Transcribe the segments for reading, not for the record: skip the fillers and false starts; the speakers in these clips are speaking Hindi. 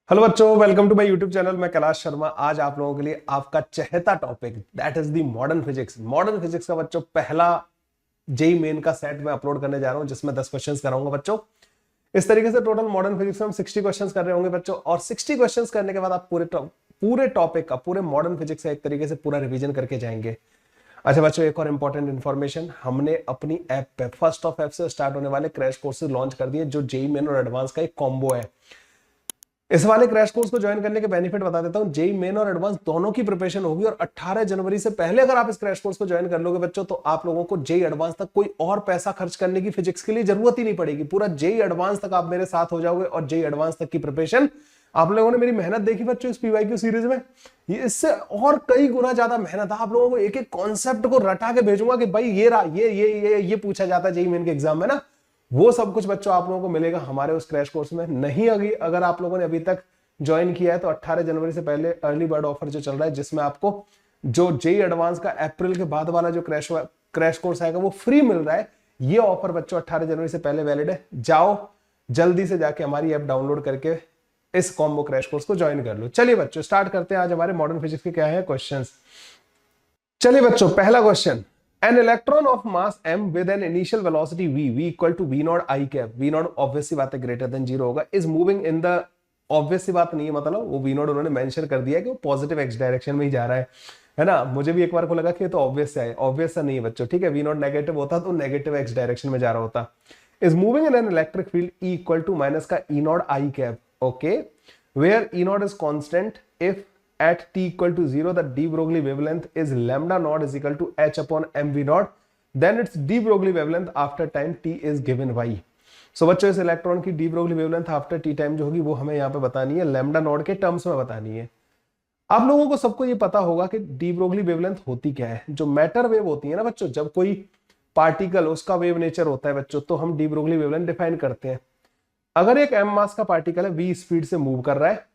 हेलो बच्चों, welcome to my YouTube channel. मैं कैलाश शर्मा। आज आप लोगों के लिए आपका चहेता topic that is the modern physics. Modern physics का बच्चों पहला जेई मेन का सेट मैं अपलोड करने जा रहा हूं, जिसमें 10 क्वेश्चंस कराऊंगा बच्चों। इस तरीके से टोटल मॉडर्न फिजिक्स में हम 60 क्वेश्चंस कर रहे होंगे बच्चों, और 60 क्वेश्चंस करने के बाद आप पूरे टॉपिक का, पूरे मॉडर्न फिजिक्स का एक तरीके से पूरा रिवीजन करके जाएंगे। अच्छा बच्चों, एक और इंपॉर्टेंट इन्फॉर्मेशन, हमने अपनी ऐप पे फर्स्ट ऑफ ऐप से स्टार्ट होने वाले क्रैश कोर्सेज लॉन्च कर दिए, जो जेई मेन और एडवांस का एक कॉम्बो है। इस वाले क्रैश कोर्स को ज्वाइन करने के बेनिफिट बता देता हूं। जेई मेन और एडवांस दोनों की प्रिपरेशन होगी, और 18 जनवरी से पहले अगर आप इस क्रैश कोर्स को ज्वाइन कर लोगे बच्चों, तो आप लोगों को जेई एडवांस तक कोई और पैसा खर्च करने की फिजिक्स के लिए जरूरत ही नहीं पड़ेगी। पूरा जेई एडवांस तक आप मेरे साथ हो जाओगे, और जेई एडवांस तक की प्रिपरेशन, आप लोगों ने मेरी मेहनत देखी बच्चों इस पीवाईक्यू सीरीज में, ये इससे और कई गुना ज्यादा मेहनत है। आप लोगों को एक एक कॉन्सेप्ट को रटा के भेजूंगा कि भाई ये रहा, ये पूछा जाता है जेई मेन के एग्जाम में ना। वो सब कुछ बच्चों आप लोगों को मिलेगा हमारे उस क्रैश कोर्स में। नहीं अगर आप लोगों ने अभी तक ज्वाइन किया है तो 18 जनवरी से पहले अर्ली बर्ड ऑफर जो चल रहा है, जिसमें आपको जो जेई एडवांस का अप्रैल के बाद वाला जो क्रैश कोर्स आएगा वो फ्री मिल रहा है। ये ऑफर बच्चों 18 जनवरी से पहले वैलिड है। जाओ जल्दी से जाके हमारी ऐप डाउनलोड करके इस कॉम्बो क्रैश कोर्स को ज्वाइन कर लो। चलिए बच्चों स्टार्ट करते हैं आज हमारे मॉडर्न फिजिक्स के क्या है क्वेश्चंस। चलिए बच्चों, पहला question, an electron of mass m with an initial velocity v equal to v naught I cap, v naught obvious सी बात है ग्रेटर देन 0 होगा, is moving in the, obvious सी बात नहीं है, मतलब वो v नॉट उन्होंने मेंशन कर दिया है कि वो पॉजिटिव x डायरेक्शन में ही जा रहा है ना। मुझे भी एक बार को लगा कि ये तो ऑब्वियस है, ऑब्वियस सा नहीं है बच्चों, ठीक है। v नॉट नेगेटिव होता तो नेगेटिव x डायरेक्शन में जा रहा होता। Is moving in an electric field E equal to minus का e naught I cap, okay, where e naught is constant if at t equal to 0 the de Broglie wavelength is lambda naught is equal to h upon mv naught, then its de Broglie wavelength after time t is given y। सो बच्चों इस इलेक्ट्रॉन की de Broglie wavelength after t time जो होगी वो हमें यहाँ पे बतानी है, लैम्डा नॉट के टर्म्स में बतानी है। आप लोगों को सबको ये पता होगा कि de Broglie wavelength होती क्या है। जो मैटर वेव होती है ना बच्चों, जब कोई पार्टिकल, उसका वेव नेचर होता है बच्चों, तो हम de Broglie wavelength डिफाइन करते हैं। अगर एक m मास का पार्टिकल है, v स्पीड से मूव कर रहा है,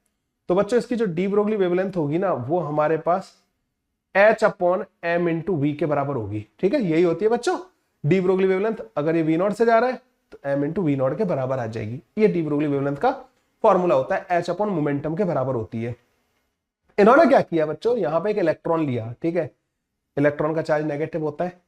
तो बच्चों इसकी जो डी ब्रोगली वेवलेंथ होगी ना, वो हमारे पास h upon m into v के बराबर होगी, ठीक है। यही होती है बच्चों डी ब्रोगली वेवलेंथ। अगर ये वी नॉट से जा रहा है तो m इंटू वी नॉट के बराबर आ जाएगी। ये डी ब्रोगली वेवलेंथ का फॉर्मूला होता है, h अपॉन मोमेंटम के बराबर होती है। इन्होंने क्या किया बच्चों, यहां पे एक इलेक्ट्रॉन लिया, ठीक है। इलेक्ट्रॉन का चार्ज नेगेटिव होता है।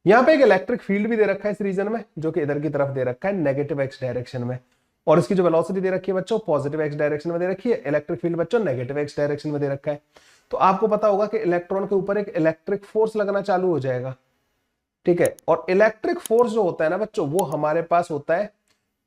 यहां पे एक इलेक्ट्रिक फील्ड भी दे रखा है इस रीजन में, जो कि इधर की तरफ दे रखा है नेगेटिव एक्स डायरेक्शन में, और इसकी जो वेलोसिटी दे रखी है बच्चों पॉजिटिव एक्स डायरेक्शन में दे रखी है। इलेक्ट्रिक फील्ड बच्चों नेगेटिव एक्स डायरेक्शन में दे रखा है। तो आपको पता होगा कि इलेक्ट्रॉन के ऊपर एक इलेक्ट्रिक फोर्स लगना चालू हो जाएगा, ठीक है। और इलेक्ट्रिक फोर्स जो होता है ना बच्चों, वो हमारे पास होता है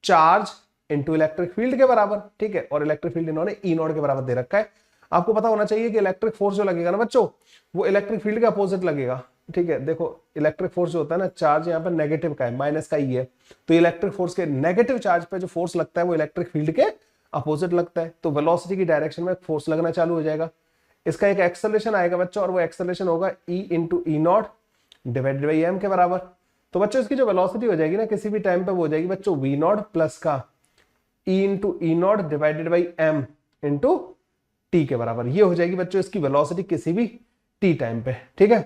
चार्ज इंटू इलेक्ट्रिक फील्ड के बराबर, ठीक है। और इलेक्ट्रिक फील्ड इन्होंने ई नॉट के बराबर दे रखा है। आपको पता होना चाहिए कि इलेक्ट्रिक फोर्स जो लगेगा ना बच्चों, वो इलेक्ट्रिक फील्ड के अपोजिट लगेगा, ठीक है। देखो इलेक्ट्रिक फोर्स जो होता है ना, चार्ज यहाँ पर नेगेटिव का है, माइनस का ही है, तो इलेक्ट्रिक फोर्स के नेगेटिव चार्ज पे जो फोर्स लगता है वो इलेक्ट्रिक फील्ड के अपोजिट लगता है। तो वेलोसिटी की डायरेक्शन में फोर्स लगना चालू हो जाएगा। इसका एक एक्सेलरेशन आएगा बच्चों, और वो एक्सेलरेशन होगा e into e naught divided by m के बराबर। तो बच्चों इसकी जो वेलोसिटी हो जाएगी ना किसी भी टाइम पे, वो हो जाएगी बच्चों वी नॉट प्लस का e into e naught divided by m into t के बराबर। ये हो जाएगी बच्चों इसकी वेलोसिटी किसी भी टी टाइम पे, ठीक है।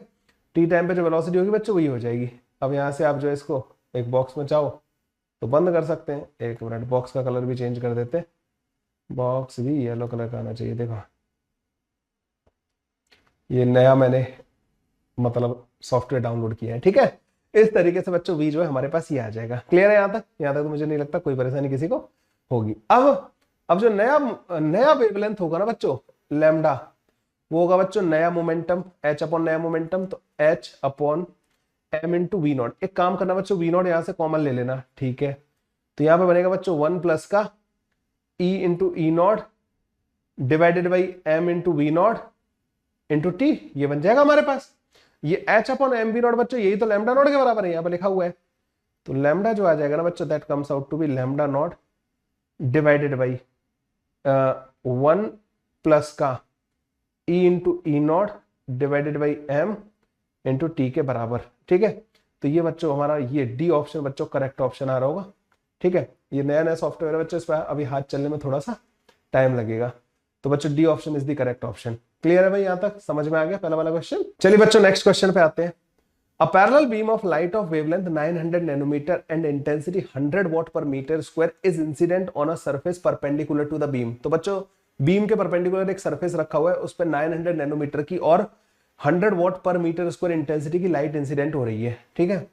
टी टाइम पे जो वेलोसिटी होगी बच्चों वही हो जाएगी। अब यहां से आप जो इसको एक बॉक्स में चाहो तो बंद कर सकते हैं। एक मिनट, बॉक्स का कलर भी चेंज कर देते हैं, बॉक्स भी येलो कलर का आना चाहिए। देखो ये नया मैंने मतलब सॉफ्टवेयर डाउनलोड किया है, ठीक है। इस तरीके से बच्चों वी जो है हमारे पास ये आ जाएगा। क्लियर है यहाँ तक? यहाँ तक तो मुझे नहीं लगता कोई परेशानी किसी को होगी। अब जो नया वेवलेंथ होगा ना बच्चों, लैम्डा, वो होगा बच्चों नया मोमेंटम, h अपॉन नया मोमेंटम, तो h upon m into v naught. एक काम करना बच्चों, वी नॉट यहां से कॉमन ले लेना, ठीक है। तो यहां पे बनेगा बच्चों 1 प्लस का e into e naught divided by m into v naught into t. ये बन जाएगा हमारे पास। ये h upon m v naught बच्चों यही तो लैम्डा नॉट के बराबर है, यहाँ पे लिखा हुआ है। तो लैम्डा जो आ जाएगा ना बच्चों, that comes out to be lambda naught divided by 1 plus का E into e naught divided by m into t के बराबर, ठीक है। तो ये बच्चों हमारा ये डी ऑप्शन बच्चों करेक्ट ऑप्शन आ रहा होगा, ठीक है। ये नया नया सॉफ्टवेयर है बच्चों, इस पर अभी हाथ चलने में थोड़ा सा टाइम लगेगा। तो बच्चों D option is the correct option. Clear है भाई? यहां तक समझ में आ गया पहला वाला क्वेश्चन। चलिए बच्चों नेक्स्ट क्वेश्चन पे आते हैं। A parallel beam of light of wavelength 900 nanometer and intensity 100 watt per meter square is incident on a surface perpendicular to the beam। तो बच्चों बीम के परपेंडिकुलर एक सरफेस रखा हुआ है, उस पर 900 नैनोमीटर की और 100 वॉट पर मीटर स्क्वायर इंटेंसिटी की लाइट इंसिडेंट हो रही है, ठीक है।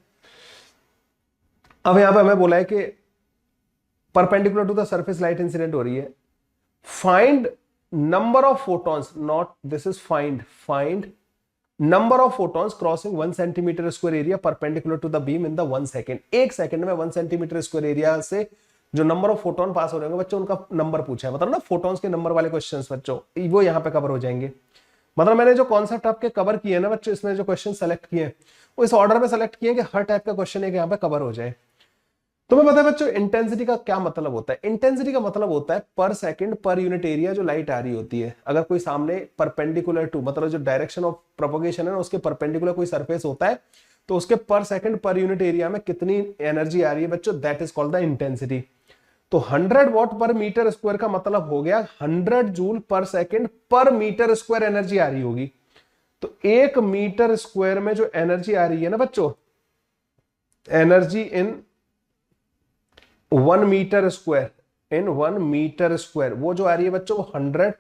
अब यहां पे हमें बोला है कि perpendicular to the surface light incident हो रही है, find number of photons, not this is find number of photons crossing 1 centimetre square area perpendicular to the beam in the 1 second. 1 second में 1 सेंटीमीटर स्क्वायर एरिया से जो नंबर ऑफ फोटोन पास हो रहे होंगे बच्चों, उनका नंबर पूछा है, मतलब ना फोटॉन्स के नंबर वाले क्वेश्चंस बच्चों, वो यहां पे कवर हो जाएंगे। मतलब मैंने जो कॉन्सेप्ट आपके कवर किए ना बच्चों, इसमें जो क्वेश्चन सेलेक्ट किए वो इस ऑर्डर में सेलेक्ट किए कि हर टाइप का क्वेश्चन एक यहां पे कवर हो जाए। तुम्हें पता है बच्चों इंटेंसिटी का क्या मतलब होता है? इंटेंसिटी का मतलब होता है पर सेकंड पर यूनिट एरिया जो लाइट आ रही होती है। अगर कोई सामने परपेंडिकुलर टू, मतलब जो डायरेक्शन ऑफ प्रोपगेशन है ना, उसके परपेंडिकुलर कोई सरफेस होता है, तो उसके पर सेकंड पर यूनिट एरिया में कितनी एनर्जी आ रही है बच्चों, that is called the intensity. तो 100 वॉट पर मीटर स्क्वायर का मतलब हो गया 100 जूल पर सेकंड पर मीटर स्क्वायर एनर्जी आ रही होगी। तो 1 मीटर स्क्वायर में जो एनर्जी आ रही है ना बच्चों, energy in 1 metre square, in 1 metre square, वो जो आ रही है बच्चों वो 100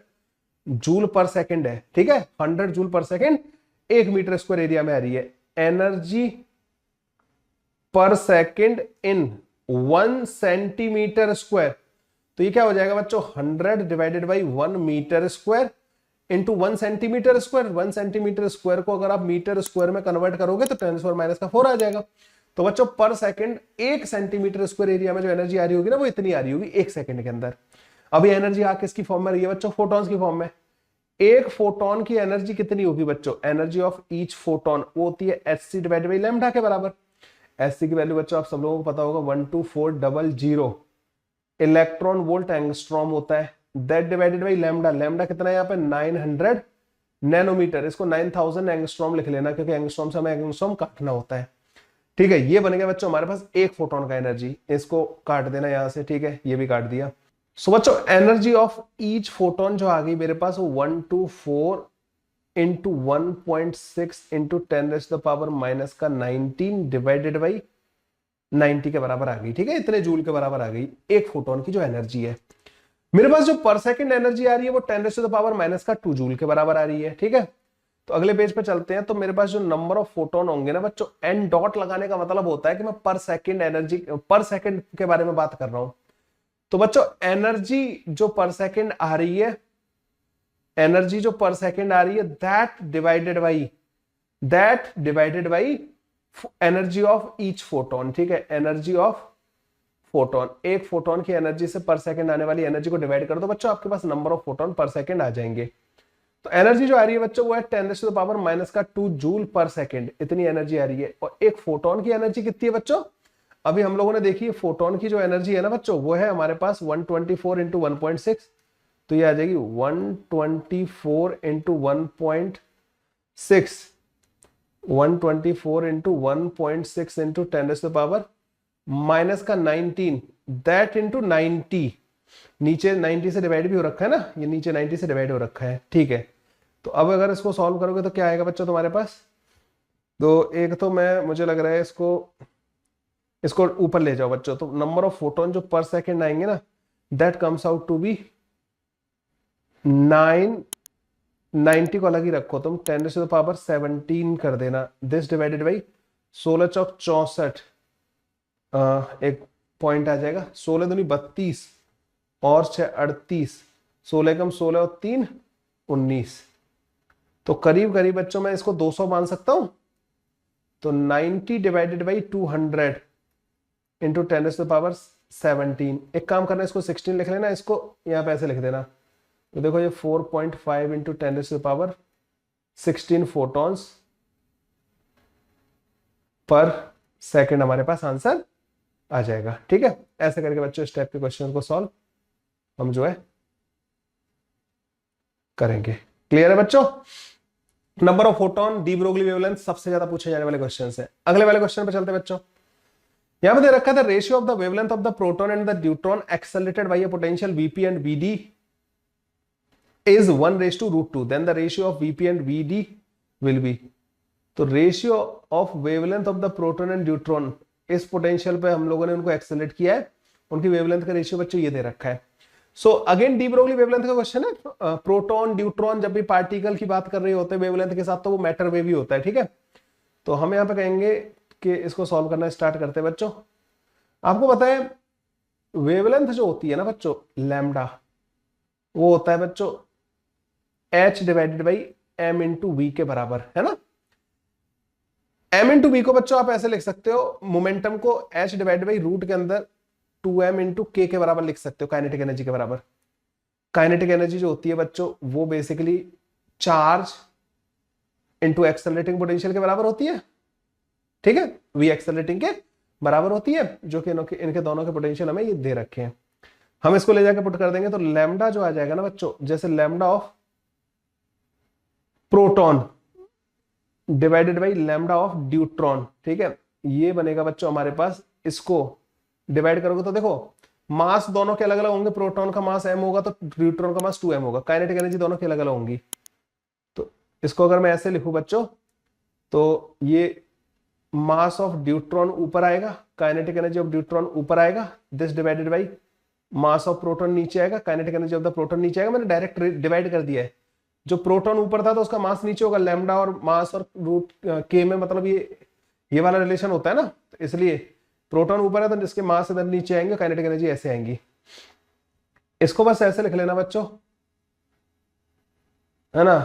जूल पर सेकंड है, ठीक है। 100 जूल पर सेकंड 1 मीटर स्क्वायर एरिया में आ रही है। एनर्जी पर सेकंड इन 1 सेंटीमीटर स्क्वायर, तो ये क्या हो जाएगा बच्चों, 100 divided by 1 metre square into 1 centimetre square. 1 centimetre square को अगर आप मीटर स्क्वायर में कन्वर्ट करोगे तो 10⁻⁴ आ जाएगा। तो बच्चों पर सेकंड 1 सेंटीमीटर स्क्वायर एरिया में जो एनर्जी आ रही होगी ना, वो इतनी आ रही होगी 1 सेकंड के अंदर। अभी एनर्जी आ किसकी फॉर्म में रही है बच्चों, फोटॉन्स की फॉर्म में। एक फोटोन की एनर्जी कितनी होगी बच्चों, एनर्जी ऑफ ईच फोटोन वो होती है hc डिवाइडेड बाई लैम्डा के बराबर। hc की वैल्यू बच्चों आप सब लोगों को पता होगा 12400 इलेक्ट्रॉन वोल्ट एंगस्ट्रॉम होता है। That divided by lambda, lambda कितना है यहाँ पे 900 नैनोमीटर, इसको 9000 एंगस्ट्रॉम लिख लेना क्योंकि एंगस्ट्रॉम से हमें एंगस्ट्रॉम काटना होता है, ठीक है। ये बन गया बच्चों हमारे पास एक फोटोन का एनर्जी, इसको काट देना यहां से, ठीक है, ये भी काट दिया। सो बच्चों एनर्जी ऑफ ईच फोटोन जो आ गई मेरे पास वो 124 इंटू 1.6 इंटू 10⁻⁻⁻ का 19 डिवाइडेड बाई 90 के बराबर आ गई, ठीक है। इतने जूल के बराबर आ गई एक फोटोन की जो एनर्जी है। मेरे पास जो पर सेकंड एनर्जी आ रही है वो 10⁻⁻ का 2 जूल के बराबर आ रही है, ठीक है। तो अगले पेज पे चलते हैं। तो मेरे पास जो नंबर ऑफ फोटोन होंगे ना बच्चों, एन डॉट लगाने का मतलब होता है कि मैं पर सेकंड एनर्जी, पर सेकंड के बारे में बात कर रहा हूं। तो बच्चों एनर्जी जो पर सेकंड आ रही है, एनर्जी जो पर सेकंड आ रही है that divided by energy of each photon, ठीक है। एनर्जी ऑफ फोटोन, एक फोटोन की एनर्जी से पर सेकंड आने वाली एनर्जी को डिवाइड कर दो बच्चों, आपके पास नंबर ऑफ फोटोन पर सेकंड आ जाएंगे। तो एनर्जी जो आ रही है बच्चों वो है 10⁻⁻ का 2 जूल पर सेकंड, इतनी एनर्जी आ रही है। और एक फोटोन की एनर्जी कितनी है बच्चों, अभी हम लोगों ने देखी फोटोन की जो एनर्जी है ना बच्चों वो है हमारे पास 124 इंटू 1.6, तो ये आ जाएगी 124 इंटू 1.6, 124 इंटू 1.6 इंटू 10⁻⁻ का 19, दैट इंटू 90, नीचे 90 से डिवाइड भी हो रखा है ना, ये नीचे 90 से डिवाइड हो रखा है, ठीक है। तो अब अगर इसको सॉल्व करोगे तो क्या आएगा बच्चों तुम्हारे पास, तो एक तो मुझे लग रहा है इसको ऊपर ले जाओ बच्चों, तो नंबर ऑफ फोटोन जो पर सेकंड आएंगे ना that comes out to be 90 को अलग ही रखो तुम, 10⁻17 कर देना, दिस डिवाइडेड बाई 16 चौक 64, एक पॉइंट आ जाएगा, 16 दूनी 32 और 6 38, 16 कम 16 और 3 19, तो करीब करीब बच्चों मैं इसको 200 मान सकता हूं। तो 90 डिवाइडेड बाई 200 इंटू 10⁻17, एक काम करना इसको 16 लिख लेना, इसको यहां पे ऐसे लिख देना। तो देखो ये 4.5 इंटू 10⁻16 फोटॉन्स पर सेकंड हमारे पास आंसर आ जाएगा, ठीक है। ऐसे करके बच्चों इस टाइप के क्वेश्चन को सॉल्व हम जो है करेंगे। क्लियर है बच्चों? Number of photon, D Broglie wavelength सबसे ज्यादा पूछे जाने वाले क्वेश्चन है। अगले वाले क्वेश्चन पे चलते बच्चों। यहां पे दे रखा था ratio of the wavelength of the proton and the neutron accelerated by a potential Vp and Vd is 1:√2, then the ratio of Vp and Vd will be, तो ratio of wavelength of the proton and neutron, इस पोटेंशियल पे हम लोगों ने उनको एक्सेलरेट किया है, उनकी वेवलेंथ का रेशियो बच्चों ये दे रखा है। So again D Broglie wavelength का क्वेश्चन है। प्रोटॉन न्यूट्रॉन जब भी पार्टिकल की बात कर रहे होते हैं वेवलेंथ के साथ तो वो मैटर वेव ही होता है, ठीक है। तो हम यहाँ पे कहेंगे कि इसको सॉल्व करना स्टार्ट करते हैं बच्चों। आपको पता है वेवलेंथ जो होती है ना बच्चों लैम्डा, वो होता है बच्चों h divided by m into v के बराबर, है ना। m इंटू वी को बच्चों आप ऐसे लिख सकते हो, मोमेंटम को h डिवाइडेड बाई रूट के अंदर 2m इंटू के बराबर लिख सकते हो, काइनेटिक एनर्जी के बराबर। काइनेटिक एनर्जी जो होती है बच्चों वो basically charge into accelerating potential के बराबर होती है, ठीक है। वी एक्सेलरेटिंग के बराबर होती है, जो कि इनके दोनों के पोटेंशियल हमें ये दे रखे हैं। हम इसको ले जाकर पुट कर देंगे तो लैम्डा जो आ जाएगा ना बच्चों, जैसे lambda of proton divided by lambda of deuteron, ठीक है, ये बनेगा बच्चों हमारे पास। इसको डिवाइड करोगे तो देखो मास दोनों के अलग अलग होंगे, प्रोटॉन का मास m होगा तो न्यूट्रॉन का मास 2m होगा, काइनेटिक एनर्जी दोनों की अलग अलग होंगी। तो इसको अगर मैं ऐसे लिखूं बच्चों तो ये मास ऑफ ड्यूट्रॉन ऊपर आएगा, काइनेटिक एनर्जी ऑफ ड्यूट्रॉन ऊपर आएगा, this divided by mass of proton नीचे आएगा, kinetic energy of the proton नीचे आएगा। मैंने डायरेक्ट डिवाइड कर दिया है। जो प्रोटॉन ऊपर था तो उसका मास नीचे होगा, लैम्डा और मास और रूट के में मतलब ये वाला रिलेशन होता है ना, इसलिए प्रोटॉन ऊपर है तो जिसके मास इधर नीचे आएंगे, काइनेटिक एनर्जी ऐसे आएंगी। इसको बस ऐसे लिख लेना बच्चों, है ना।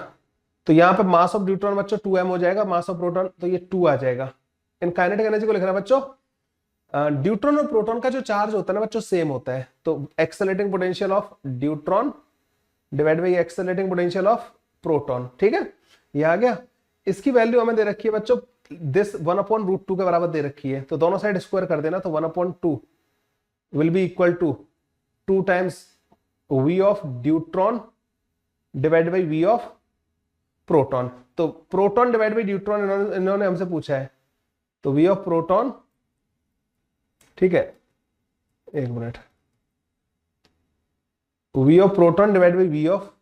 तो यहाँ पे मास ऑफ न्यूट्रॉन बच्चों 2m हो जाएगा, मास ऑफ प्रोटॉन तो ये 2 आ जाएगा। इन काइनेटिक एनर्जी को लिखना बच्चों, ड्यूट्रॉन और प्रोटॉन का जो चार्ज होता है ना बच्चों सेम होता है, तो accelerating potential of deuteron divide by accelerating potential of proton, ठीक है, ये आ गया। इसकी वैल्यू हमें दे रखी है बच्चों दिस 1/√2 के बराबर दे रखी है, तो दोनों साइड स्क्वायर कर देना, तो 1/2 will be equal to 2 times v of deuteron divide by v of proton. तो प्रोटॉन डिवाइड बाई ड्यूट्रॉन इन्होंने हमसे पूछा है, तो v ऑफ प्रोटॉन, ठीक है, एक minute, v of proton divide by v of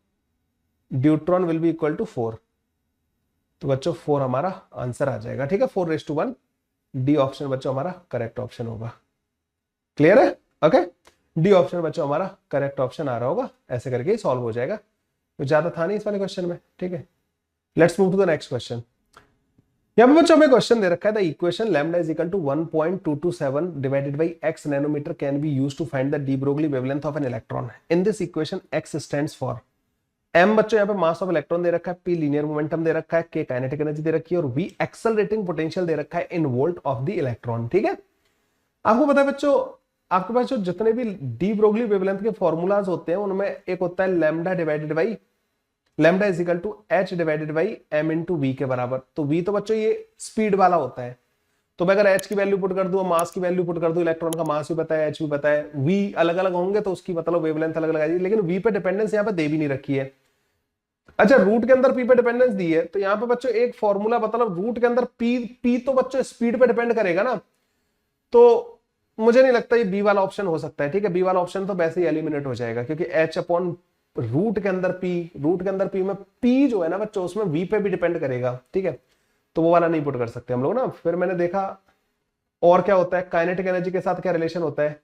deuteron will be equal to 4। तो बच्चों 4 हमारा आंसर आ जाएगा, ठीक है, 4:1। डी ऑप्शन बच्चों हमारा करेक्ट ऑप्शन होगा। क्लियर है? ओके, डी ऑप्शन बच्चों हमारा करेक्ट ऑप्शन आ रहा होगा, ऐसे करके ही सॉल्व हो जाएगा। तो ज्यादा था नहीं इस वाले क्वेश्चन में, ठीक है। Let's move to the next question. यहाँ पे बच्चों हमें क्वेश्चन दे रखा है, the equation lambda is equal to 1.227 divided by x nanometre can be used to find the de Broglie wavelength of an electron. In this equation x stands for m बच्चों यहाँ पे मास ऑफ इलेक्ट्रॉन दे रखा है, p लीनियर मोमेंटम दे रखा है, k काइनेटिक एनर्जी दे रखी है और v एक्सेलरेटिंग पोटेंशियल दे रखा है इन वोल्ट ऑफ द इलेक्ट्रॉन, ठीक है। आपको पता है बच्चों, आपके पास जो जितने भी डी ब्रोगली वेवलेंथ के फॉर्मूलाज होते हैं उनमें एक होता है lambda divided by lambda is equal to h divided by m into v के बराबर। तो v तो बच्चों ये स्पीड वाला होता है, तो मैं अगर h की वैल्यू पुट कर दूं, मास की वैल्यू पुट कर दूं, इलेक्ट्रॉन का मास भी पता है, h भी पता है, v अलग अलग होंगे तो उसकी मतलब वेवलेंथ अलग अलग आएगी, लेकिन v पे डिपेंडेंस यहाँ पे दे भी नहीं रखी है। अच्छा, रूट के अंदर p पे डिपेंडेंस दी है, तो यहाँ पे बच्चों एक फॉर्मूला मतलब रूट के अंदर p तो बच्चों स्पीड पे डिपेंड करेगा ना, तो मुझे नहीं लगता ये बी वाला ऑप्शन हो सकता है, ठीक है। बी वाला ऑप्शन तो वैसे ही एलिमिनेट हो जाएगा, क्योंकि h अपॉन रूट के अंदर p में p जो है ना बच्चों उसमें v पे भी डिपेंड करेगा, ठीक है, तो वो वाला नहीं पुट कर सकते हम लोग ना। फिर मैंने देखा और क्या होता है, काइनेटिक एनर्जी के साथ क्या रिलेशन होता है,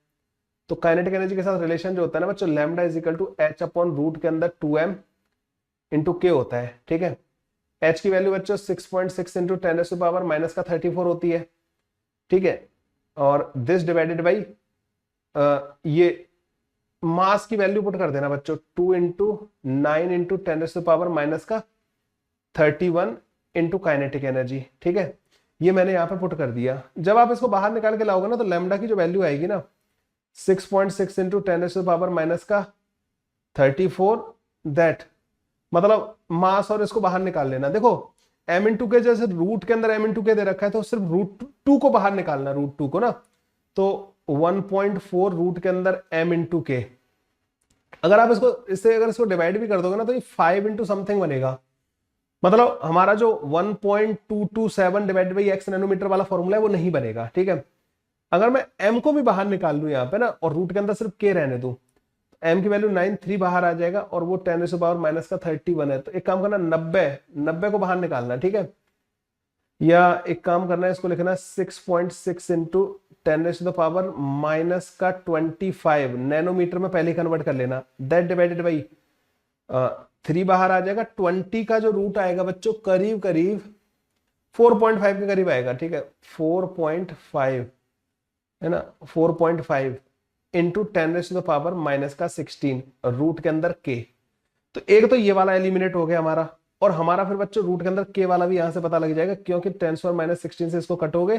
तो काइनेटिक एनर्जी के साथ रिलेशन जो होता है ना बच्चों, lambda is equal to h upon root के अंदर 2m इंटू के होता है, ठीक है। h की वैल्यू बच्चों 6.6 इंटू 10⁻³ होती है, ठीक है, और दिस डिवाइडेड बाई ये मास की वैल्यू पुट कर देना बच्चों 2 into 9 into 10⁻³ into kinetic energy, ठीक है। ये मैंने यहाँ पे पुट कर दिया। जब आप इसको बाहर निकाल के लाओगे ना तो लैम्डा की जो वैल्यू आएगी ना 6.6 इंटू 10⁻³ दैट मतलब मास, और इसको बाहर निकाल लेना। देखो m इंटू के, जैसे रूट के अंदर m इंटू के दे रखा है तो सिर्फ √2 को बाहर निकालना, √2 को ना, तो 1.4 रूट के अंदर m इंटू के। अगर आप इसको डिवाइड भी कर दोगे ना तो ये 5 इंटू समथिंग बनेगा, मतलब हमारा जो 1.227 डिवाइड बाई x नैनोमीटर वाला फॉर्मूला है वो नहीं बनेगा, ठीक है। अगर मैं m को भी बाहर निकाल लूं यहाँ पे ना और रूट के अंदर सिर्फ k रहने दूं, m की वैल्यू 93 बाहर आ जाएगा और वो 10⁻³ है, तो एक काम करना 90 को बाहर निकालना, ठीक है। या एक काम करना है, इसको लिखना है 6.6 इंटू 10⁻⁻⁻25 नैनोमीटर में पहले कन्वर्ट कर लेना। दैट डिवाइडेड बाई 3 बाहर आ जाएगा। 20 का जो रूट आएगा बच्चों करीब करीब 4.5 के करीब आएगा, ठीक है 4.5 है ना, 4.5 इंटू 10⁻⁻16 रूट के अंदर के। तो एक तो ये वाला एलिमिनेट हो गया हमारा, और हमारा फिर बच्चों रूट के अंदर के वाला भी यहां से पता लग जाएगा, क्योंकि 10⁻16 से इसको कटोगे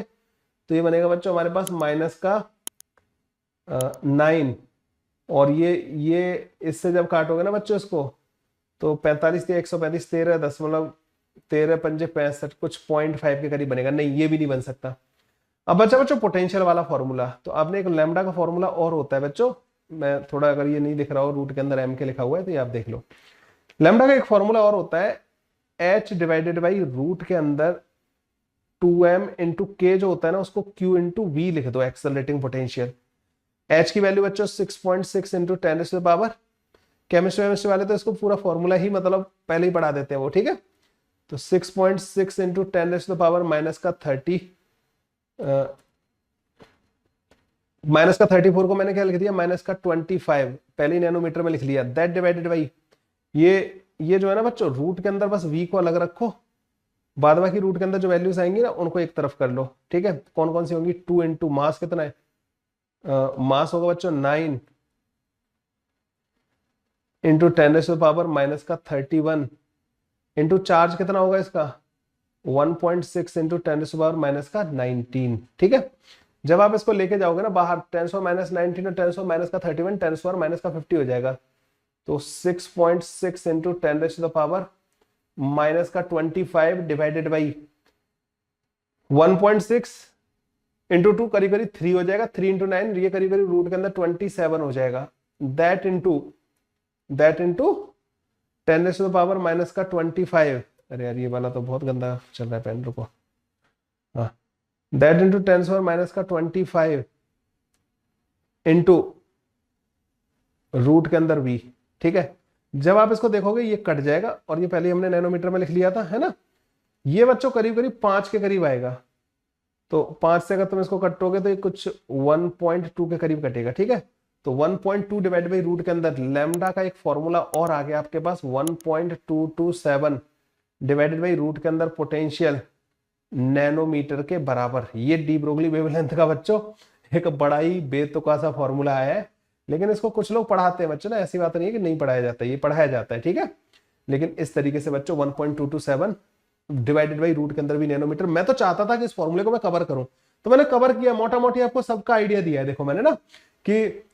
तो ये बनेगा बच्चों हमारे पास माइनस का 9, और ये इससे जब काटोगे ना बच्चों इसको तो 45 135 13.65 कुछ 0.5 के करीब बनेगा। नहीं, ये भी नहीं बन सकता। अब बच्चों पोटेंशियल वाला फॉर्मूला, तो आपने एक लैम्डा का फॉर्मूला और होता है बच्चों, मैं थोड़ा, अगर ये नहीं दिख रहा हो रूट के अंदर एम के लिखा हुआ है तो ये आप देख लो। लैम्डा का एक फॉर्मूला और होता है h डिवाइडेड बाई रूट के अंदर 2m इंटू के जो होता है ना उसको q इंटू वी लिख दो, एक्सेलरेटिंग पोटेंशियल। h की वैल्यू बच्चों 6.6 इंटू 10⁻, केमिस्ट्री वाले तो इसको पूरा फॉर्मूला ही मतलब पहले ही पढ़ा देते हैं वो, ठीक है। तो 6.6 इंटू 10⁻⁻30 माइनस का 34 को मैंने क्या लिख दिया, माइनस का 25 पहले ही नैनोमीटर में लिख लिया। दैट डिवाइडेड बाई ये जो है ना बच्चों रूट के अंदर बस v को अलग रखो, बाद बाकी रूट के अंदर जो वैल्यूज आएंगी ना उनको एक तरफ कर लो, ठीक है। कौन कौन सी होंगी, 2 इंटू मास कितना है, मास होगा बच्चों 9 इंटू 10⁻⁻31 इंटू चार्ज कितना होगा इसका 1.6 इंटू 10⁻⁻19, ठीक है। जब आप इसको लेके जाओगे ना बाहर 10⁻⁻19 और 10⁻⁻31 10⁻⁻50 हो जाएगा। तो 6.6 इंटू 10⁻⁻25 डिवाइडेड बाई 1.6 इंटू 2 करीब करीब 3 हो जाएगा, 3 इंटू 9 ये करीब करीब रूट के अंदर 27 हो जाएगा। दैट इंटू 10⁻⁻25, अरे यार ये वाला तो बहुत गंदा चल रहा है पेन, रुको, हाँ, दैट इंटू 10⁻⁻25 इंटू रूट के अंदर v, ठीक है। जब आप इसको देखोगे ये कट जाएगा, और ये पहले हमने नैनोमीटर में लिख लिया था, है ना। ये बच्चों करीब करीब 5 के करीब आएगा, तो 5 से अगर तुम इसको कटोगे तो ये कुछ 1.2 के करीब कटेगा, ठीक है। तो 1.2 डिवाइड बाई रूट के अंदर लैम्डा का एक फॉर्मूला और आ गया आपके पास 1.227 डिवाइडेड बाई रूट के अंदर पोटेंशियल नैनोमीटर के बराबर। ये डी ब्रोगली वेवलेंथ का बच्चों एक बड़ा ही बेतुका सा फॉर्मूला आया है, लेकिन इसको कुछ लोग पढ़ाते हैं बच्चों ना, ऐसी बात नहीं है कि नहीं पढ़ाया जाता है, ये पढ़ाया जाता है, ठीक है। लेकिन इस तरीके से बच्चों 1.227 डिवाइडेड बाई रूट के अंदर भी नैनोमीटर। मैं तो चाहता था कि इस फॉर्मूले को मैं कवर करूं, तो मैंने कवर किया, मोटा मोटी आपको सबका आइडिया दिया है। देखो मैंने ना कि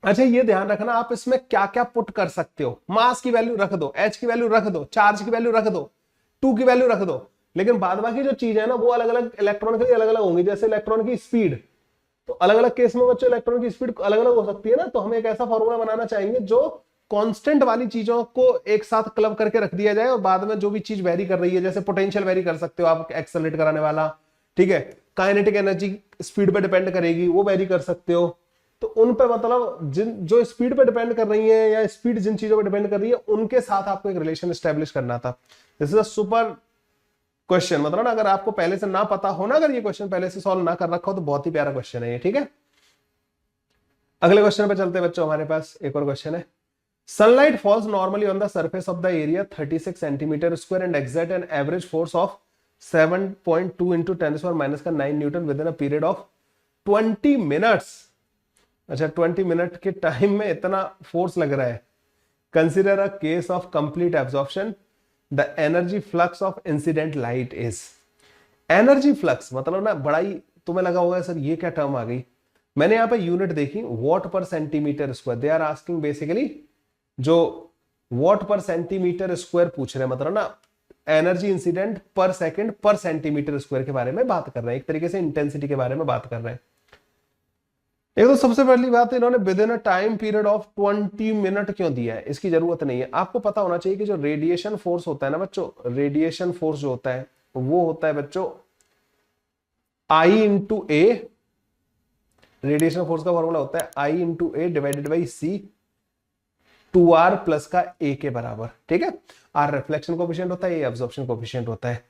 अच्छा ये ध्यान रखना आप इसमें क्या क्या पुट कर सकते हो, मास की वैल्यू रख दो, एच की वैल्यू रख दो, चार्ज की वैल्यू रख दो, 2 की वैल्यू रख दो, लेकिन बाद बाकी जो चीज है ना वो अलग अलग इलेक्ट्रॉन के लिए अलग अलग होंगी। जैसे इलेक्ट्रॉन की स्पीड, तो अलग अलग केस में बच्चों इलेक्ट्रॉन की स्पीड अलग अलग हो सकती है ना, तो हम एक ऐसा फॉर्मूला बनाना चाहेंगे जो कांस्टेंट वाली चीजों को एक साथ क्लब करके रख दिया जाए, और बाद में जो भी चीज वेरी कर रही है, जैसे पोटेंशियल वेरी कर सकते हो आप एक्सेलरेट कराने वाला, ठीक है, काइनेटिक एनर्जी स्पीड पे डिपेंड करेगी वो वेरी कर सकते हो। तो उन पे मतलब जो स्पीड पे डिपेंड कर रही है या स्पीड जिन चीजों पे डिपेंड कर रही है उनके साथ आपको एक रिलेशन एस्टेब्लिश करना था। This is a super question, मतलब ना अगर आपको पहले से ना पता हो ना, अगर ये क्वेश्चन पहले से सॉल्व ना कर रखा हो तो बहुत ही प्यारा क्वेश्चन है ये, ठीक है। अगले क्वेश्चन पे चलते हैं बच्चों, हमारे पास एक और क्वेश्चन है। Sunlight falls normally on the surface of the area 36 centimetre square and exert an average force of 7.2 into 10⁻⁹ newton within a period of 20 minutes. अच्छा 20 मिनट के टाइम में इतना फोर्स लग रहा है। Consider a case of complete absorption, the energy flux of incident light is. Energy flux मतलब ना बड़ा ही तुम्हें लगा होगा सर ये क्या टर्म आ गई। मैंने यहां पे यूनिट देखी watt per centimetre square, they are asking basically जो वॉट पर सेंटीमीटर स्क्वायर पूछ रहे हैं, मतलब ना energy incident per second per centimetre square के बारे में बात कर रहे हैं, एक तरीके से इंटेंसिटी के बारे में बात कर रहे हैं। एक तो सबसे पहली बात इन्होंने with in a time period of 20 minute क्यों दिया है, इसकी जरूरत नहीं है। आपको पता होना चाहिए कि जो रेडिएशन फोर्स होता है ना बच्चों, रेडिएशन फोर्स जो होता है वो होता है बच्चों I into a, radiation force का फॉर्मूला होता है I into a divided by c, 2R plus का ए के बराबर, ठीक है। R रिफ्लेक्शन कोएफिशिएंट होता है, ए अब्जॉर्प्शन कोएफिशिएंट होता है।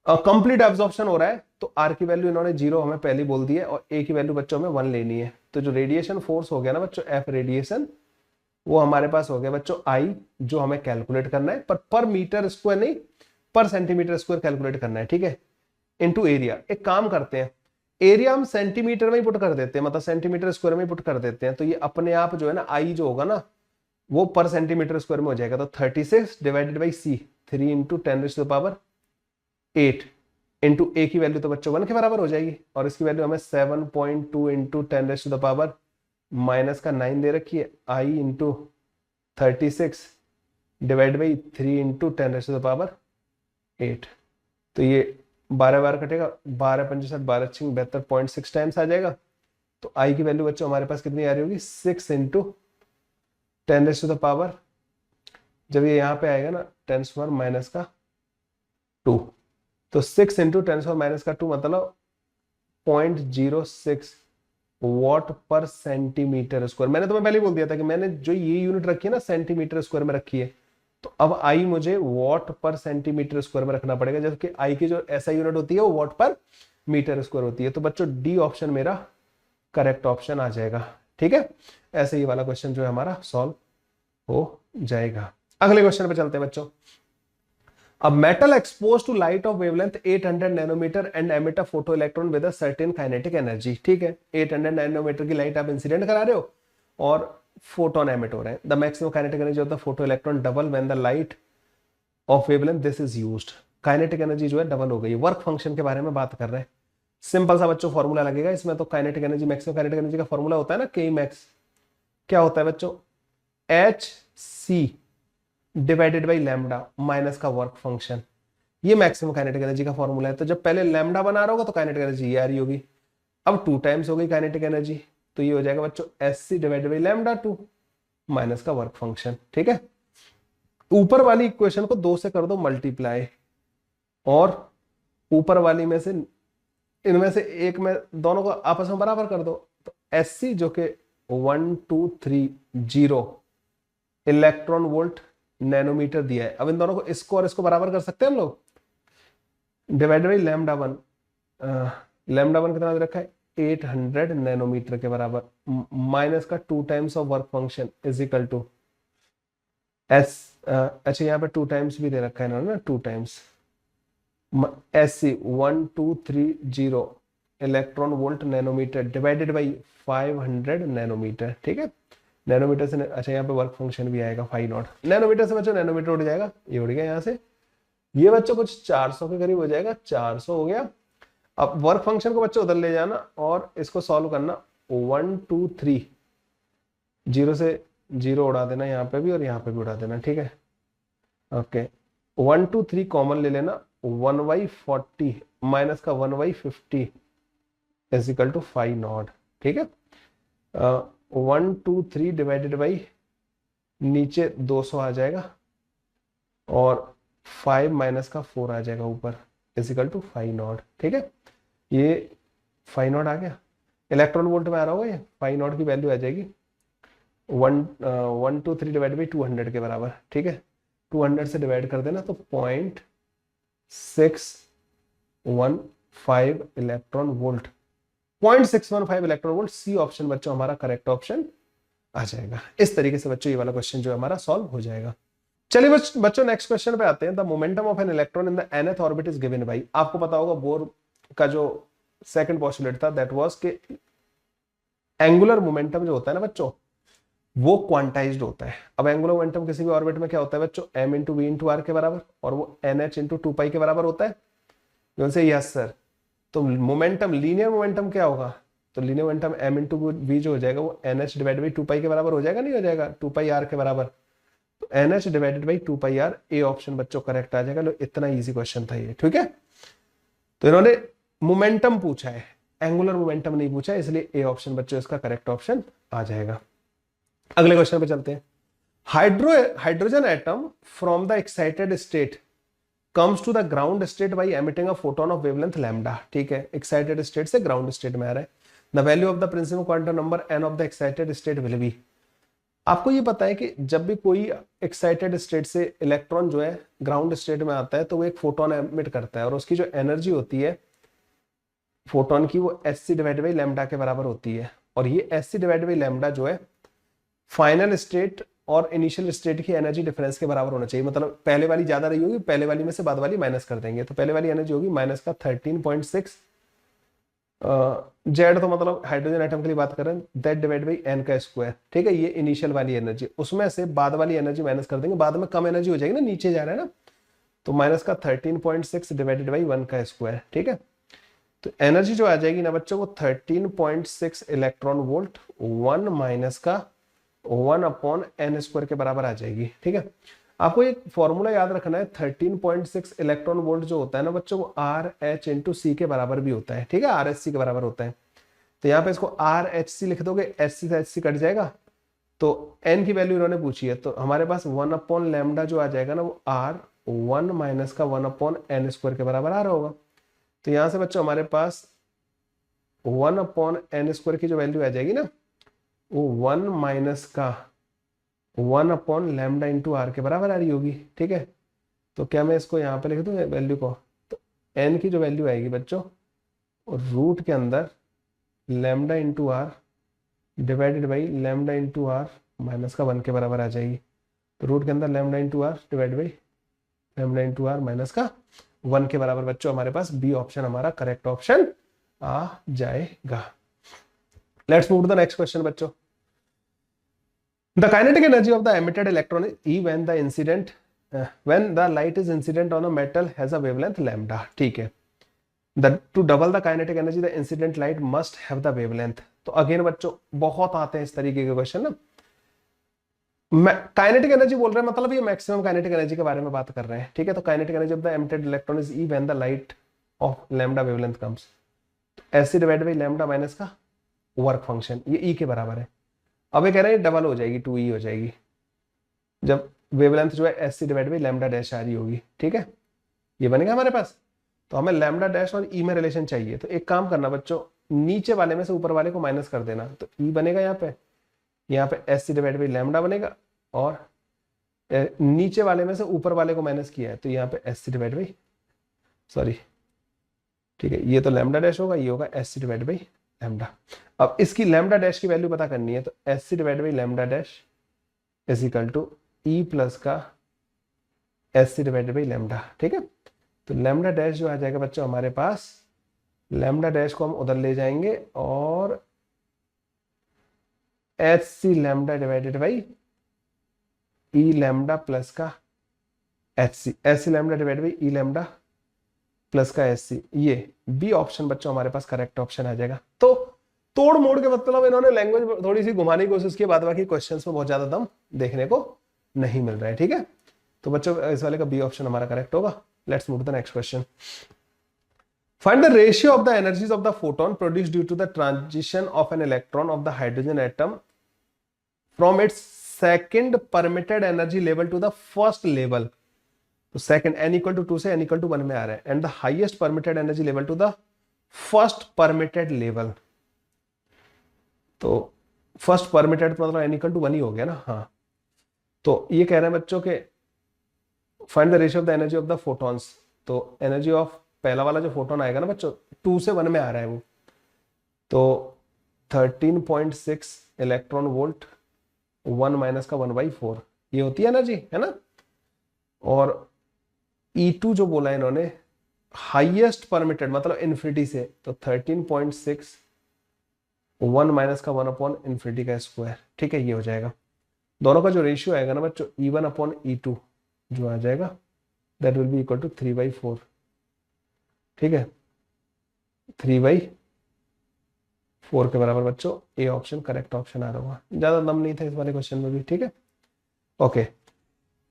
कंप्लीट एब्जॉर्प्शन हो रहा है तो आर की वैल्यू इन्होंने 0 हमें पहले ही बोल दी है और ए की वैल्यू बच्चों हमें 1 लेनी है। तो जो रेडिएशन फोर्स हो गया ना बच्चों, एफ रेडिएशन, वो हमारे पास हो गया बच्चों आई, जो हमें कैलकुलेट करना है, पर मीटर स्क्वायर नहीं, पर सेंटीमीटर स्क्वायर कैलकुलेट करना है, ठीक है, इनटू एरिया। एक काम करते हैं, एरिया हम सेंटीमीटर में ही पुट कर देते हैं, मतलब सेंटीमीटर स्क्वायर में ही पुट कर देते हैं, तो ये अपने आप जो है ना आई जो होगा ना वो पर सेंटीमीटर स्क्वायर में हो जाएगा। तो 36 divided by c, 3 into 10⁸8 into A की वैल्यू तो बच्चों 1 के बराबर हो जाएगी, और इसकी वैल्यू हमें 7.2 इंटू 10⁻⁹ दे रखी है, आई इंटू 36 डिवाइड बाई 3 इंटू 10⁻8। तो ये 12 बार कटेगा, 12 पंजे 60, 12 छिंग 72.6 टाइम्स आ जाएगा। तो आई की वैल्यू बच्चों हमारे पास कितनी आ रही होगी, 6 इंटू 10⁻, जब ये यहाँ पे आएगा ना 10⁻², तो 6 इंटू 10⁻², मतलब 0.06 वॉट पर सेंटीमीटर स्क्वायर। मैंने तुम्हें पहले ही बोल दिया था कि मैंने जो ये यूनिट रखी है ना सेंटीमीटर स्क्वायर में रखी है, तो अब आई मुझे वॉट पर सेंटीमीटर स्क्वायर में रखना पड़ेगा, जबकि आई की जो ऐसा यूनिट होती है वो वॉट पर मीटर स्क्वायर होती है। तो बच्चों डी ऑप्शन मेरा करेक्ट ऑप्शन आ जाएगा, ठीक है। ऐसे ही वाला क्वेश्चन जो है हमारा सॉल्व हो जाएगा। अगले क्वेश्चन पे चलते हैं बच्चों। A metal exposed to light of wavelength 800 nanometre and emit a photoelectron with a certain kinetic energy, ठीक है, 800 नैनोमीटर की लाइट आप इंसिडेंट करा रहे हो और फोटोन एमिट हो रहे हैं। The maximum kinetic energy of the photoelectron double when the light of wavelength this is used. Kinetic energy जो है डबल हो गई। वर्क फंक्शन के बारे में बात कर रहे हैं। सिंपल सा बच्चों फॉर्मूला लगेगा इसमें। तो kinetic energy, maximum kinetic energy का फॉर्मूला होता है ना के मैक्स, क्या होता है बच्चों, h c divided by lambda minus का वर्क फंक्शन। ये मैक्सिमम काइनेटिक एनर्जी का फॉर्मूला है। तो जब पहले लैम्डा बना रहा होगा तो काइनेटिक एनर्जी ये आ रही होगी। अब 2 टाइम्स हो गई काइनेटिक एनर्जी, तो ये हो जाएगा बच्चों s c divided by lambda 2 minus का वर्क फंक्शन, ठीक है। ऊपर वाली इक्वेशन को 2 से कर दो मल्टीप्लाई, और ऊपर वाली में से इनमें से एक में दोनों को आपस में बराबर कर दो। तो एस सी जो कि 1230 इलेक्ट्रॉन वोल्ट नैनोमीटर दिया है। अब इन दोनों को, इसको और इसको बराबर कर सकते हैं हम लोग, डिवाइडेड बाई लैम्डा 1। लैम्डा 1 कितना दे रखा है, 800 नैनोमीटर के बराबर, माइनस का 2 times of work function is equal to s, अच्छा यहाँ पे 2 टाइम्स भी दे रखा है इन्होंने ना, 2 times s c 1230 electron volt nanometre divided by 500 nanometre, ठीक है। नैनोमीटर से, अच्छा यहाँ पे वर्क फंक्शन भी आएगा 5 नॉट। नैनोमीटर से बच्चों नैनोमीटर उड़ जाएगा, ये उड़ गया यहाँ से, ये बच्चों कुछ 400 के करीब हो जाएगा, 400 हो गया। अब वर्क फंक्शन को बच्चों उधर ले जाना और इसको सॉल्व करना। 1 2 3 0 से 0 उड़ा देना यहाँ पे भी और यहाँ पे भी उड़ा देना, ठीक है। ओके, 1 2 3 कॉमन ले लेना, 1/40 माइनस का 1/50 इज इक्वल टू 5 नॉट, ठीक है। 1 2 3 डिवाइडेड बाई नीचे 200 आ जाएगा और 5 माइनस का 4 आ जाएगा ऊपर, इज इक्वल टू 5 नॉट, ठीक है। ये 5 नॉट आ गया, इलेक्ट्रॉन वोल्ट में आ रहा होगा, ये 5 नॉट की वैल्यू आ जाएगी 1 2 3 डिवाइड बाई 200 के बराबर, ठीक है। 200 से डिवाइड कर देना तो 0.615 electron volt, 0.615 electron volt. C option बच्चों हमारा करेक्ट ऑप्शन आ जाएगा। इस तरीके से बच्चों ये वाला क्वेश्चन जो है हमारा सॉल्व हो जाएगा। चलिए बच्चों नेक्स्ट क्वेश्चन पे आते हैं। The momentum of an electron in the nth orbit is given by, आपको पता होगा बोर का जो सेकंड पोस्टुलेट था दैट वाज के एंगुलर मोमेंटम जो होता है ना बच्चों वो क्वांटाइज्ड होता है। अब एंगुलर मोमेंटम किसी भी ऑर्बिट में क्या होता है बच्चों, m into v into r के बराबर, और वो nh इंटू 2 के बराबर होता है। यस सर, तो मोमेंटम, लीनियर मोमेंटम क्या होगा, तो linear momentum m into v जो हो जाएगा वो nh डिवाइड बाई 2 के बराबर हो जाएगा, नहीं हो जाएगा 2 आर के बराबर। तो nh divided by 2 r, A option बच्चों करेक्ट आ जाएगा। लो इतना इजी क्वेश्चन था ये, ठीक है। तो इन्होंने मोमेंटम पूछा है, एंगुलर मोमेंटम नहीं पूछा है, इसलिए ए ऑप्शन बच्चों इसका करेक्ट ऑप्शन आ जाएगा। अगले क्वेश्चन पे चलते हैं। Hydrogen atom from the excited state comes to the ground state by emitting a photon of wavelength lambda, ठीक है। एक्साइटेड स्टेट से ग्राउंड स्टेट में आ रहा है। The value of the principal quantum number n of the excited state will be, आपको ये पता है कि जब भी कोई एक्साइटेड स्टेट से इलेक्ट्रॉन जो है ग्राउंड स्टेट में आता है तो वो एक फोटोन एमिट करता है और उसकी जो एनर्जी होती है फोटोन की वो एच डिवाइड बाई लैम्डा के बराबर होती है। और ये एच डिवाइड बाई लैम्डा जो है फाइनल स्टेट और इनिशियल स्टेट की एनर्जी डिफरेंस के बराबर होना चाहिए। मतलब पहले वाली ज्यादा रही होगी, पहले वाली में से बाद वाली माइनस कर देंगे, तो पहले वाली एनर्जी होगी माइनस का 13.6 जेड, तो मतलब हाइड्रोजन एटम के लिए बात कर रहे हैं, दैट डिवाइड बाई एन का स्क्वायर। ठीक है, ये इनिशियल वाली एनर्जी, उसमें से बाद वाली एनर्जी माइनस कर देंगे, बाद में कम एनर्जी हो जाएगी ना, नीचे जा रहा है ना, तो माइनस का 13.6 डिवाइडेड बाई 1 का स्क्वायर। ठीक है, तो एनर्जी जो आ जाएगी ना बच्चों वो 13.6 इलेक्ट्रॉन वोल्ट 1 माइनस का 1 अपॉन एन स्क्वायर के बराबर आ जाएगी। ठीक है, आपको एक फॉर्मूला याद रखना है, 13.6 इलेक्ट्रॉन वोल्ट जो होता है ना बच्चों वो आर एच इंटू सी के बराबर भी होता है। ठीक है, आर एच सी के बराबर होता है, तो यहाँ पे इसको आर एच सी लिख दोगे, एच सी से एच सी कट जाएगा, तो एन की वैल्यू इन्होंने पूछी है, तो हमारे पास 1 अपॉन लैम्डा जो आ जाएगा ना वो आर 1 माइनस का 1 अपॉन एन स्क्वायर के बराबर आ रहा होगा। तो यहाँ से बच्चों हमारे पास 1 अपॉन एन स्क्वायर की जो वैल्यू आ जाएगी ना वो 1 माइनस का 1 अपॉन लैम्डा इंटू आर के बराबर आ रही होगी। ठीक है, तो क्या मैं इसको यहाँ पे लिख दूँ वैल्यू को, तो एन की जो वैल्यू आएगी बच्चों रूट के अंदर lambda into r divided by lambda into r minus का 1 के बराबर आ जाएगी। तो रूट के अंदर lambda into r divide by lambda into r minus का 1 के बराबर बच्चों हमारे पास बी ऑप्शन हमारा करेक्ट ऑप्शन आ जाएगा। Let's move to the next question बच्चों। The kinetic energy of the emitted electron is E when the incident when the light is incident on a metal has a wavelength lambda। ठीक है, to double the kinetic energy the incident light must have the wavelength। तो अगेन बच्चों बहुत आते हैं इस तरीके के क्वेश्चन ना, काइनेटिक एनर्जी बोल रहे हैं मतलब ये मैक्सिमम काइनेटिक एनर्जी के बारे में बात कर रहे हैं। ठीक है, तो kinetic energy of the emitted electron is E when the light of lambda wavelength comes, S divide by lambda minus का वर्क फंक्शन, ये ई के बराबर है। अब ये कह रहे हैं डबल हो जाएगी, 2e हो जाएगी जब वेवलेंथ जो है S divide by lambda dash आ रही होगी। ठीक है, ये बनेगा हमारे पास, तो हमें लैम्डा डैश और ई में रिलेशन चाहिए, तो एक काम करना बच्चों नीचे वाले में से ऊपर वाले को माइनस कर देना, तो ई बनेगा यहाँ पे एस डिवाइड बाई लैम्डा बनेगा, और नीचे वाले में से ऊपर वाले को माइनस किया है तो यहाँ पे एस डिवाइड बाई सॉरी ठीक है, ये तो लैम्डा डैश होगा, ये होगा एस डिवाइड बाई लैम्डा। अब इसकी लैम्डा डैश की वैल्यू पता करनी है, तो s divide by lambda dash is equal to E plus का एस डिवाइड बाई लैम्डा। ठीक है, तो लैम्डा डैश जो आ जाएगा बच्चों हमारे पास, लैम्डा डैश को हम उधर ले जाएंगे और H C lambda divided by E lambda plus का H C lambda divide by E lambda plus का एच सी, ये बी ऑप्शन बच्चों हमारे पास करेक्ट ऑप्शन आ जाएगा। तो तोड़ मोड़ के मतलब इन्होंने लैंग्वेज थोड़ी सी घुमाने की कोशिश की, बाद बाकी क्वेश्चंस में बहुत ज्यादा दम देखने को नहीं मिल रहा है। ठीक है, तो बच्चों इस वाले का बी ऑप्शन हमारा करेक्ट होगा। Let's move to the next question. Find the ratio of the energies of the photon produced due to the transition of an electron of the hydrogen atom from its second permitted energy level to the first level. तो सेकंड n इक्वल टू 2 से n इक्वल टू 1 में आ रहा है, and the highest permitted energy level to the first permitted level. तो फर्स्ट परमिटेड मतलब n इक्वल टू 1 ही हो गया ना। हाँ, तो ये कह रहे हैं बच्चों के find the ratio of the energy of the photons. तो एनर्जी ऑफ पहला वाला जो फोटोन आएगा ना बच्चों 2 से 1 में आ रहा है वो, तो 13.6 इलेक्ट्रॉन वोल्ट 1 माइनस का 1/4 ये होती है एनर्जी, है ना। और E2 जो बोला है इन्होंने हाईएस्ट परमिटेड मतलब इन्फिनिटी से, तो 13.6 1 माइनस का 1 अपॉन इन्फिनिटी का स्क्वायर। ठीक है, ये हो जाएगा। दोनों का जो रेशियो आएगा ना बच्चों E1 अपॉन E2 जो आ जाएगा that will be equal to 3/4। ठीक है, 3/4 के बराबर बच्चों ए ऑप्शन करेक्ट ऑप्शन आ रहा होगा। ज्यादा दम नहीं था इस वाले क्वेश्चन में भी। ठीक है, ओके,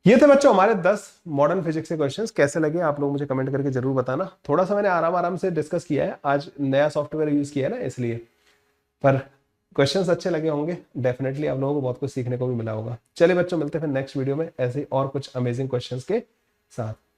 ये थे बच्चों हमारे 10 मॉडर्न फिजिक्स के क्वेश्चंस। कैसे लगे आप लोग मुझे कमेंट करके जरूर बताना। थोड़ा सा मैंने आराम से डिस्कस किया है, आज नया सॉफ्टवेयर यूज किया है ना इसलिए, पर क्वेश्चंस अच्छे लगे होंगे, डेफिनेटली आप लोगों को बहुत कुछ सीखने को भी मिला होगा। चलिए बच्चों, मिलते हैं फिर नेक्स्ट वीडियो में ऐसे और कुछ अमेजिंग क्वेश्चंस के साथ।